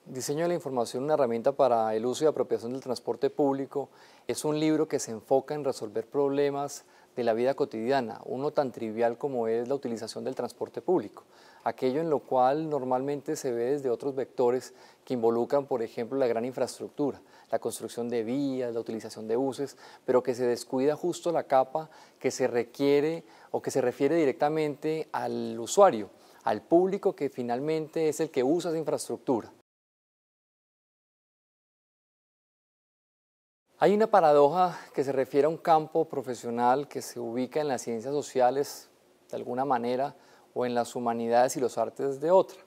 Diseño de la información, una herramienta para el uso y apropiación del transporte público, es un libro que se enfoca en resolver problemas de la vida cotidiana, uno tan trivial como es la utilización del transporte público, aquello en lo cual normalmente se ve desde otros vectores que involucran, por ejemplo, la gran infraestructura, la construcción de vías, la utilización de buses, pero que se descuida justo la capa que se requiere o que se refiere directamente al usuario, al público que finalmente es el que usa esa infraestructura. Hay una paradoja que se refiere a un campo profesional que se ubica en las ciencias sociales de alguna manera o en las humanidades y los artes de otra.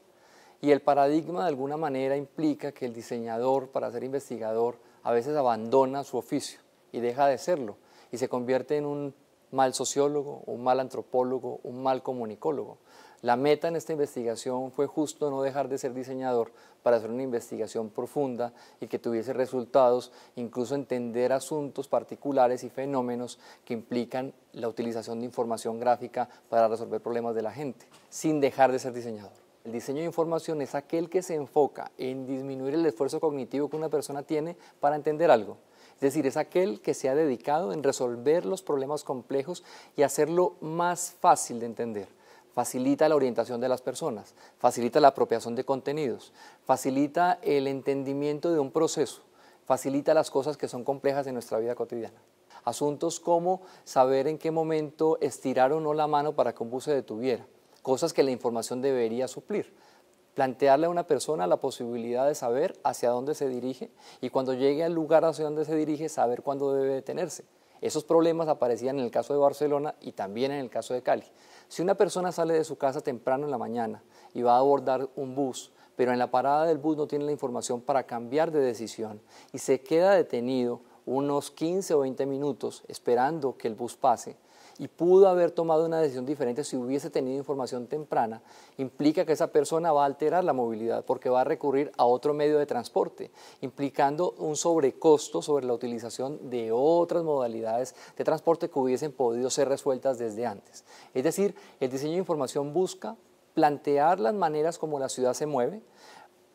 Y el paradigma de alguna manera implica que el diseñador, para ser investigador, a veces abandona su oficio y deja de serlo y se convierte en un mal sociólogo, un mal antropólogo, un mal comunicólogo. La meta en esta investigación fue justo no dejar de ser diseñador para hacer una investigación profunda y que tuviese resultados, incluso entender asuntos particulares y fenómenos que implican la utilización de información gráfica para resolver problemas de la gente, sin dejar de ser diseñador. El diseño de información es aquel que se enfoca en disminuir el esfuerzo cognitivo que una persona tiene para entender algo. Es decir, es aquel que se ha dedicado en resolver los problemas complejos y hacerlo más fácil de entender. Facilita la orientación de las personas, facilita la apropiación de contenidos, facilita el entendimiento de un proceso, facilita las cosas que son complejas en nuestra vida cotidiana. Asuntos como saber en qué momento estirar o no la mano para que un bus se detuviera, cosas que la información debería suplir. Plantearle a una persona la posibilidad de saber hacia dónde se dirige y cuando llegue al lugar hacia donde se dirige, saber cuándo debe detenerse. Esos problemas aparecían en el caso de Barcelona y también en el caso de Cali. Si una persona sale de su casa temprano en la mañana y va a abordar un bus, pero en la parada del bus no tiene la información para cambiar de decisión y se queda detenido unos 15 o 20 minutos esperando que el bus pase, y pudo haber tomado una decisión diferente si hubiese tenido información temprana, implica que esa persona va a alterar la movilidad porque va a recurrir a otro medio de transporte, implicando un sobrecosto sobre la utilización de otras modalidades de transporte que hubiesen podido ser resueltas desde antes. Es decir, el diseño de información busca plantear las maneras como la ciudad se mueve,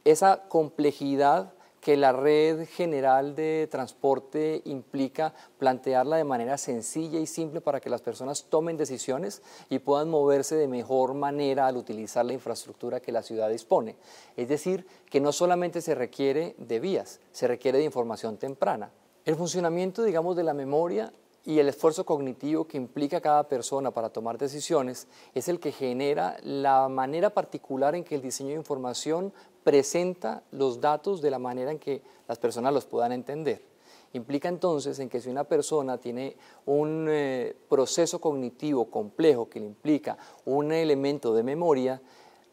esa complejidad que la red general de transporte implica, plantearla de manera sencilla y simple para que las personas tomen decisiones y puedan moverse de mejor manera al utilizar la infraestructura que la ciudad dispone. Es decir, que no solamente se requiere de vías, se requiere de información temprana. El funcionamiento, digamos, de la memoria y el esfuerzo cognitivo que implica cada persona para tomar decisiones es el que genera la manera particular en que el diseño de información presenta los datos de la manera en que las personas los puedan entender. Implica entonces en que si una persona tiene un proceso cognitivo complejo que le implica un elemento de memoria,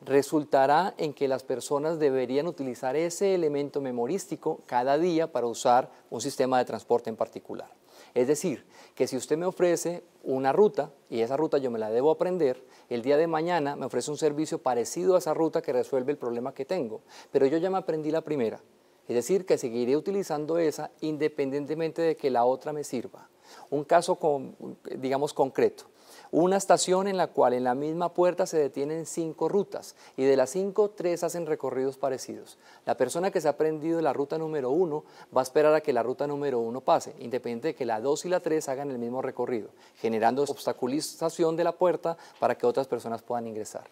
resultará en que las personas deberían utilizar ese elemento memorístico cada día para usar un sistema de transporte en particular. Es decir, que si usted me ofrece una ruta y esa ruta yo me la debo aprender, el día de mañana me ofrece un servicio parecido a esa ruta que resuelve el problema que tengo, pero yo ya me aprendí la primera. Es decir, que seguiré utilizando esa independientemente de que la otra me sirva. Un caso, digamos, concreto. Una estación en la cual en la misma puerta se detienen 5 rutas y de las 5, 3 hacen recorridos parecidos. La persona que se ha aprendido la ruta número 1 va a esperar a que la ruta número 1 pase, independiente de que la 2 y la 3 hagan el mismo recorrido, generando obstaculización de la puerta para que otras personas puedan ingresar.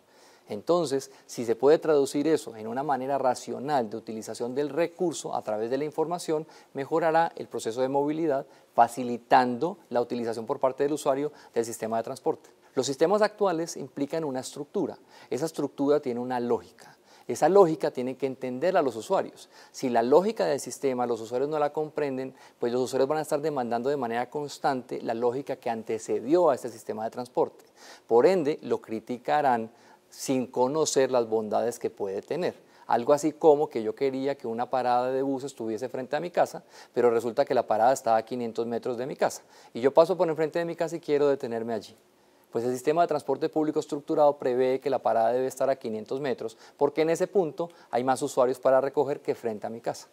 Entonces, si se puede traducir eso en una manera racional de utilización del recurso a través de la información, mejorará el proceso de movilidad, facilitando la utilización por parte del usuario del sistema de transporte. Los sistemas actuales implican una estructura. Esa estructura tiene una lógica. Esa lógica tiene que entenderla a los usuarios. Si la lógica del sistema los usuarios no la comprenden, pues los usuarios van a estar demandando de manera constante la lógica que antecedió a este sistema de transporte. Por ende, lo criticarán sin conocer las bondades que puede tener. Algo así como que yo quería que una parada de bus estuviese frente a mi casa, pero resulta que la parada estaba a 500 metros de mi casa. Y yo paso por enfrente de mi casa y quiero detenerme allí. Pues el sistema de transporte público estructurado prevé que la parada debe estar a 500 metros, porque en ese punto hay más usuarios para recoger que frente a mi casa.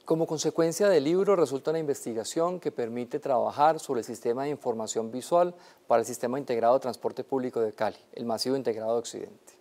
Como consecuencia del libro resulta una investigación que permite trabajar sobre el sistema de información visual para el Sistema Integrado de Transporte Público de Cali, el Masivo Integrado de Occidente.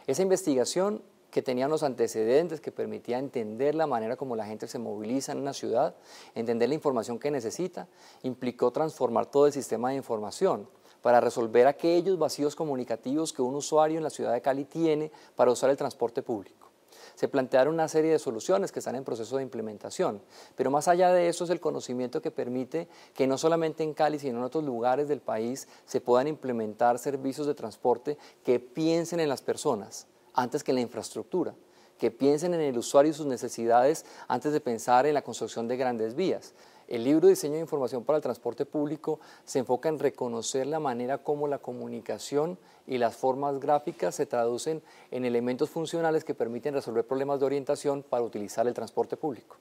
Esa investigación que tenía unos antecedentes que permitía entender la manera como la gente se moviliza en una ciudad, entender la información que necesita, implicó transformar todo el sistema de información para resolver aquellos vacíos comunicativos que un usuario en la ciudad de Cali tiene para usar el transporte público. Se plantearon una serie de soluciones que están en proceso de implementación, pero más allá de eso es el conocimiento que permite que no solamente en Cali, sino en otros lugares del país se puedan implementar servicios de transporte que piensen en las personas antes que en la infraestructura, que piensen en el usuario y sus necesidades antes de pensar en la construcción de grandes vías. El libro Diseño de Información para el Transporte Público se enfoca en reconocer la manera como la comunicación y las formas gráficas se traducen en elementos funcionales que permiten resolver problemas de orientación para utilizar el transporte público.